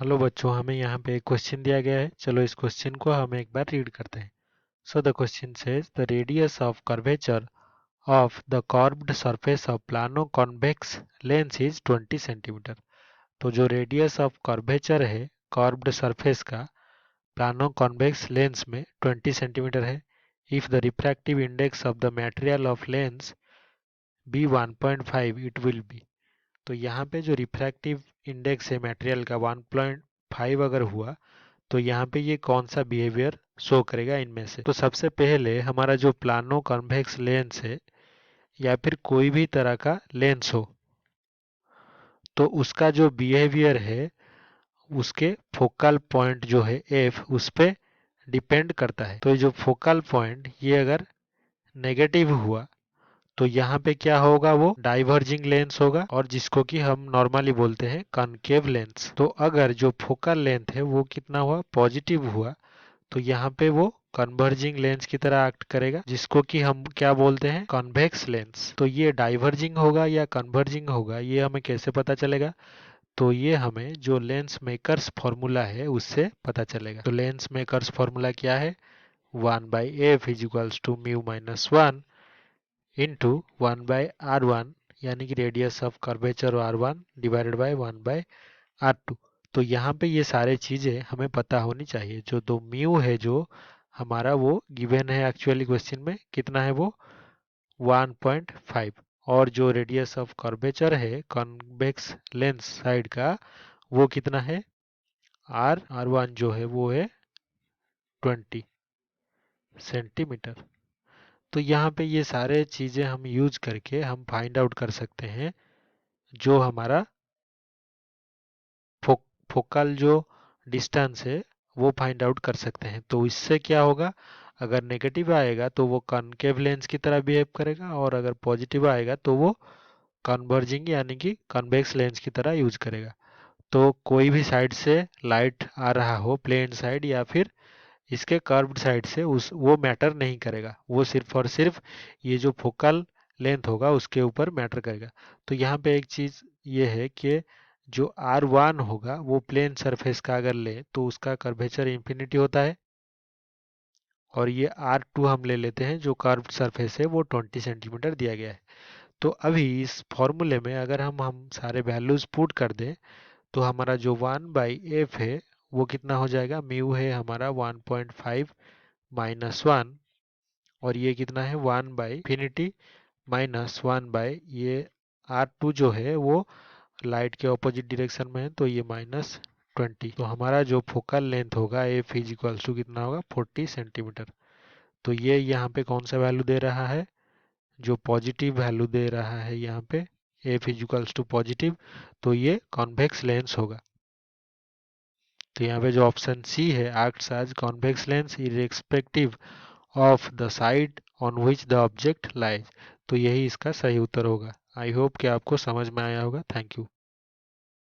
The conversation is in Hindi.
हेलो बच्चों, हमें यहाँ पे एक क्वेश्चन दिया गया है। चलो इस क्वेश्चन को हम एक बार रीड करते हैं। So the question says the radius of curvature of the curved surface of plano convex lens is 20 centimetre. तो जो रेडियस ऑफ कर्वेचर है कर्व्ड सरफेस का प्लानो कॉन्वेक्स लेंस में 20 सेंटीमीटर है। If the refractive index of the material of lens be 1.5 it will be. तो यहाँ पे जो रिफ्रैक्टिव इंडेक्स है मटेरियल का 1.5 अगर हुआ तो यहाँ पे ये कौन सा बिहेवियर शो करेगा इनमें से। तो सबसे पहले हमारा जो प्लानो कॉन्वेक्स लेंस है या फिर कोई भी तरह का लेंस हो तो उसका जो बिहेवियर है उसके फोकल पॉइंट जो है एफ उस पे डिपेंड करता है। तो ये जो फोकल पॉइंट ये अगर नेगेटिव हुआ तो यहाँ पे क्या होगा, वो डाइवर्जिंग लेंस होगा और जिसको कि हम नॉर्मली बोलते हैं कॉनकेव लेंस। तो अगर जो फोकल लेंथ है वो कितना हुआ, पॉजिटिव हुआ, तो यहाँ पे वो कन्वर्जिंग लेंस की तरह एक्ट करेगा जिसको कि हम क्या बोलते हैं, कॉन्वेक्स लेंस। तो ये डाइवर्जिंग होगा या कन्वर्जिंग होगा ये हमें कैसे पता चलेगा, तो ये हमें जो लेंस मेकर्स फॉर्मूला है उससे पता चलेगा। तो लेंस मेकर्स फॉर्मूला क्या है, 1/f is equals to mu minus 1 into 1/r1 यानी कि radius of curvature r1 divided by 1/r2। तो यहाँ पे ये सारे चीज़ें हमें पता होनी चाहिए। जो दो म्यू है जो हमारा वो गिवन है एक्चुअली क्वेश्चन में कितना है, वो 1.5। और जो रेडियस ऑफ कर्वेचर है कॉन्वेक्स लेंस साइड का वो कितना है, r1 जो है वो है 20 सेंटीमीटर। तो यहाँ पे ये सारे चीज़ें हम यूज करके हम फाइंड आउट कर सकते हैं जो हमारा फो, फोकल जो डिस्टेंस है वो फाइंड आउट कर सकते हैं। तो इससे क्या होगा, अगर नेगेटिव आएगा तो वो कॉनकेव लेंस की तरह बिहेव करेगा और अगर पॉजिटिव आएगा तो वो कन्वर्जिंग यानी कि कन्वेक्स लेंस की तरह यूज करेगा। तो कोई भी साइड से लाइट आ रहा हो, प्लेन साइड या फिर इसके कर्व्ड साइड से, उस वो मैटर नहीं करेगा, वो सिर्फ और सिर्फ ये जो फोकल लेंथ होगा उसके ऊपर मैटर करेगा। तो यहाँ पे एक चीज़ ये है कि जो R1 होगा वो प्लेन सरफेस का अगर ले तो उसका कर्वेचर इंफिनिटी होता है और ये R2 हम ले लेते हैं जो कर्व्ड सरफेस है वो 20 सेंटीमीटर दिया गया है। तो अभी इस फॉर्मूले में अगर हम सारे वैल्यूज पुट कर दें तो हमारा जो 1/f है वो कितना हो जाएगा, म्यू है हमारा 1.5 माइनस 1 और ये कितना है 1/इंफिनिटी माइनस 1 ये R2 जो है वो लाइट के ऑपोजिट डायरेक्शन में है तो ये -20। तो हमारा जो फोकल लेंथ होगा एफ इज इक्वल्स टू कितना होगा, 40 सेंटीमीटर। तो ये यहाँ पे कौन सा वैल्यू दे रहा है, जो पॉजिटिव वैल्यू दे रहा है यहाँ पे, F is equals to positive, तो ये कॉन्वेक्स लेंस होगा। तो यहाँ पे जो ऑप्शन सी है, acts as convex lens irrespective of the side on which the object lies, तो यही इसका सही उत्तर होगा। आई होप कि आपको समझ में आया होगा। Thank you.